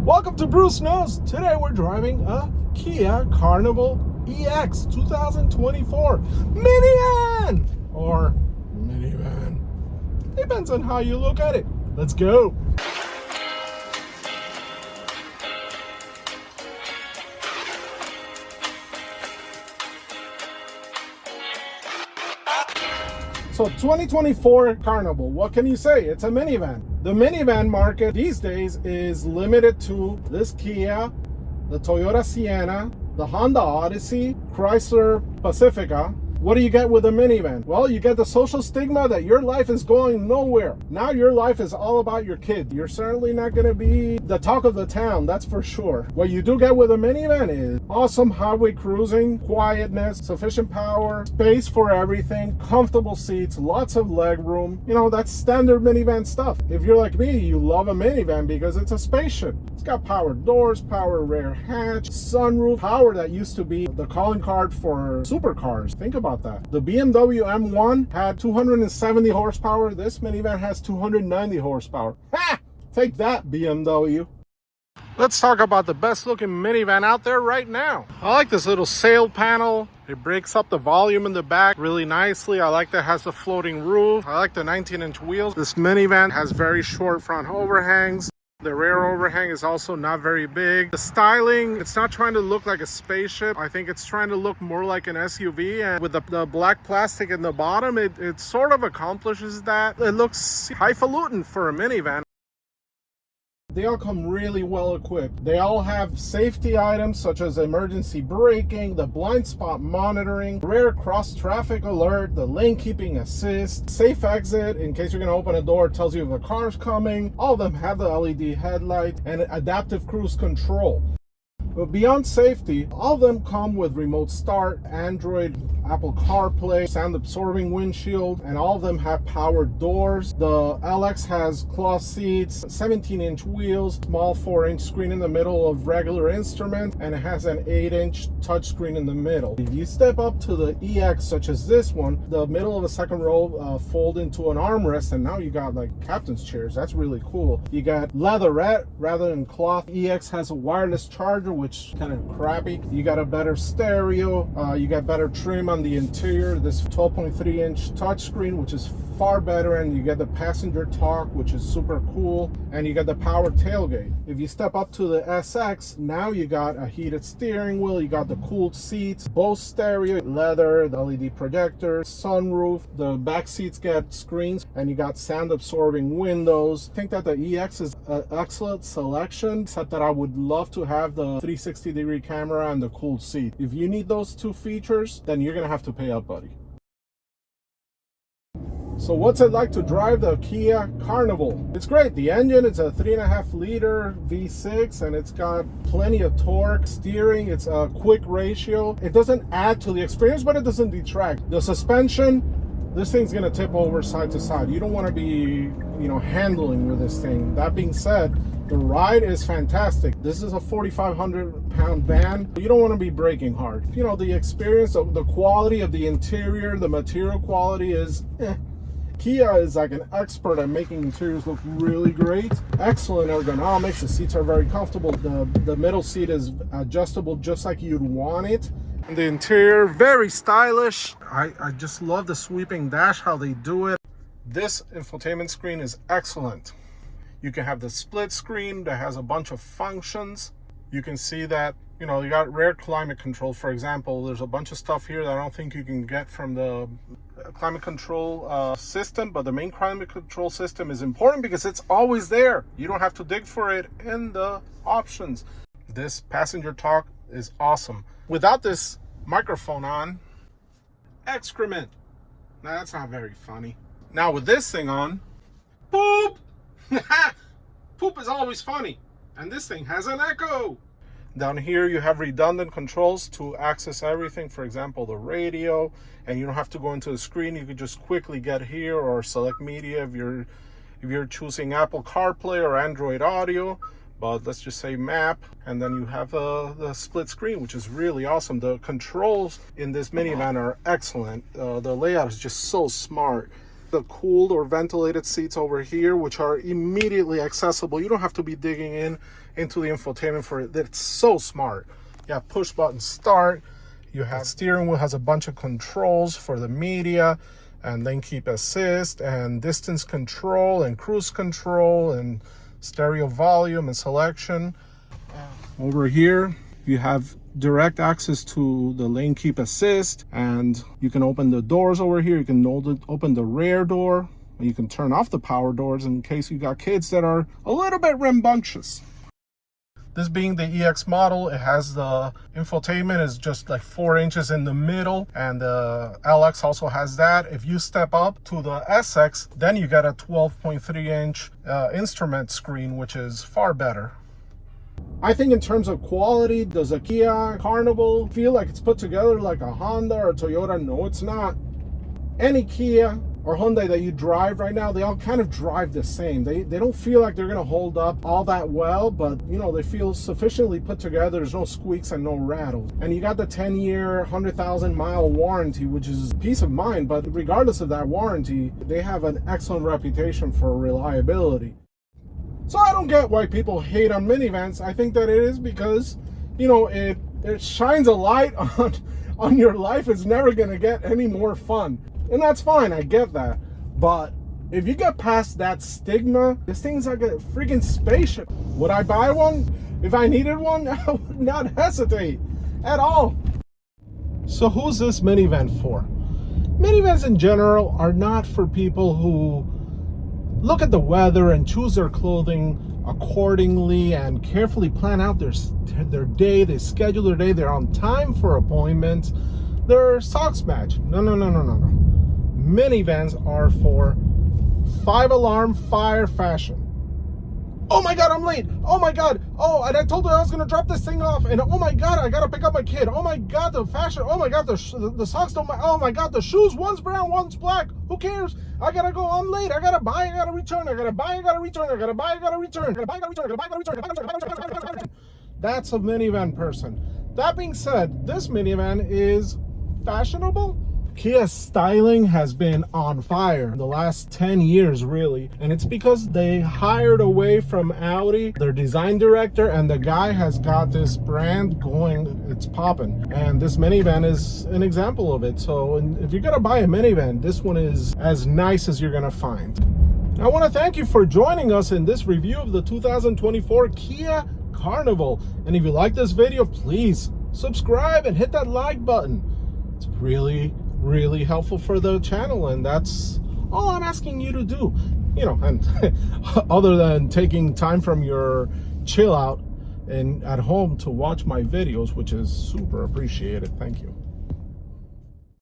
Welcome to Bruce Knows. Today we're driving a Kia Carnival EX 2024 minivan or minivan. Depends on how you look at it. Let's go. So 2024 Carnival, what can you say? It's a minivan. The minivan market these days is limited to this Kia, the Toyota Sienna, the Honda Odyssey, Chrysler Pacifica. What do you get with a minivan? Well, you get the social stigma that your life is going nowhere. Now your life is all about your kid. You're certainly not going to be the talk of the town, that's for sure. What you do get with a minivan is awesome highway cruising, quietness, sufficient power, space for everything, comfortable seats, lots of leg room. You know, that's standard minivan stuff. If you're like me, you love a minivan because it's a spaceship. It's got power doors, power rear hatch, sunroof, power that used to be the calling card for supercars. Think about that. The BMW M1 had 270 horsepower. This minivan has 290 horsepower. Ha! Take that, BMW. Let's talk about the best looking minivan out there right now. I like this little sail panel. It breaks up the volume in the back really nicely. I like that it has a floating roof. I like the 19-inch wheels. This minivan has very short front overhangs. The rear overhang is also not very big. The styling, it's not trying to look like a spaceship. I think it's trying to look more like an SUV, and with the black plastic in the bottom, it sort of accomplishes that. It looks highfalutin for a minivan. They all come really well equipped. They all have safety items such as emergency braking, the blind spot monitoring, rear cross traffic alert, the lane keeping assist, safe exit in case you're going to open a door, it tells you if a car's coming. All of them have the LED headlight and adaptive cruise control. But beyond safety, all of them come with remote start, Android, Apple CarPlay, sound absorbing windshield, and all of them have power doors. The LX has cloth seats, 17-inch wheels, small 4-inch screen in the middle of regular instruments, and it has an 8-inch touchscreen in the middle. If you step up to the EX, such as this one, the middle of the second row fold into an armrest, and now you got like captain's chairs. That's really cool. You got leatherette rather than cloth. EX has a wireless charger, which kind of crappy. You got a better stereo. You got better trim on the interior. This 12.3-inch touchscreen, which is far better, and you get the passenger talk, which is super cool, and you got the power tailgate. If you step up to the SX, now you got a heated steering wheel, you got the cooled seats, Bose stereo, leather, the LED projector, sunroof, the back seats get screens, and you got sound absorbing windows. I think that the EX is an excellent selection, except that I would love to have the 360-degree camera and the cooled seat. If you need those two features, then you're gonna have to pay up, buddy. So what's it like to drive the Kia Carnival? It's great. The engine, it's a 3.5-liter V6, and it's got plenty of torque. Steering, it's a quick ratio. It doesn't add to the experience, but it doesn't detract. The suspension, this thing's gonna tip over side to side. You don't want to be, handling with this thing. That being said, the ride is fantastic. This is a 4,500-pound van. You don't want to be braking hard. The experience of the quality of the interior, the material quality is Kia is like an expert at making interiors look really great. Excellent ergonomics. The seats are very comfortable. The middle seat is adjustable just like you'd want it. And the interior, very stylish. I just love the sweeping dash, how they do it. This infotainment screen is excellent. You can have the split screen that has a bunch of functions. You can see that, you got rear climate control, for example. There's a bunch of stuff here that I don't think you can get from the climate control system, but the main climate control system is important because it's always there. You don't have to dig for it in the options. This passenger talk is awesome. Without this microphone on, excrement. Now that's not very funny. Now with this thing on, poop! Poop is always funny. And this thing has an echo. Down here you have redundant controls to access everything. For example, the radio, and you don't have to go into the screen. You could just quickly get here or select media if you're choosing Apple CarPlay or Android Audio. But let's just say map, and then you have the split screen, which is really awesome. The controls in this minivan are excellent. The layout is just so smart. the cooled or ventilated seats over here, which are immediately accessible. You don't have to be digging into the infotainment for it. It's so smart. You have push button start. You have steering wheel, has a bunch of controls for the media and lane keep assist and distance control and cruise control and stereo volume and selection. Over here, you have direct access to the lane keep assist, and you can open the doors over here. You can open the rear door, and you can turn off the power doors in case you got kids that are a little bit rambunctious. This being the EX model, it has the infotainment is just like 4 inches in the middle, and the LX also has that. If you step up to the SX, then you get a 12.3 inch instrument screen, which is far better. I think in terms of quality, does a Kia Carnival feel like it's put together like a Honda or a Toyota? No, it's not. Any Kia or Hyundai that you drive right now, they all kind of drive the same. They don't feel like they're gonna hold up all that well, but you know, they feel sufficiently put together. There's no squeaks and no rattles. And you got the 10-year, 100,000 mile warranty, which is peace of mind. But regardless of that warranty, they have an excellent reputation for reliability. So I don't get why people hate on minivans. I think that it is because, you know, it shines a light on your life. It's never gonna get any more fun. And that's fine, I get that. But if you get past that stigma, this thing's like a freaking spaceship. Would I buy one? If I needed one, I would not hesitate at all. So who's this minivan for? Minivans in general are not for people who look at the weather and choose their clothing accordingly and carefully plan out their day. They schedule their day. They're on time for appointments. Their socks match. No. Minivans are for 5-alarm fire fashion. Oh my God, I'm late. Oh my God. Oh, and I told her I was gonna drop this thing off. And oh my God, I gotta pick up my kid. Oh my God, the fashion. Oh my God, the socks don't. Oh my God, the shoes. One's brown, one's black. Who cares? I gotta go. I'm late. I gotta buy. I gotta return. I gotta buy. I gotta return. I gotta buy. I gotta return. I gotta buy. I gotta return. I gotta buy. I gotta return. That's a minivan person. That being said, this minivan is fashionable. Kia's styling has been on fire in the last 10 years, really. And it's because they hired away from Audi, their design director, and the guy has got this brand going, it's popping. And this minivan is an example of it. So if you're gonna buy a minivan, this one is as nice as you're gonna find. I wanna thank you for joining us in this review of the 2024 Kia Carnival. And if you like this video, please subscribe and hit that like button. It's really helpful for the channel, and that's all I'm asking you to do, you know, and other than taking time from your chill out and at home to watch my videos, which is super appreciated. Thank you.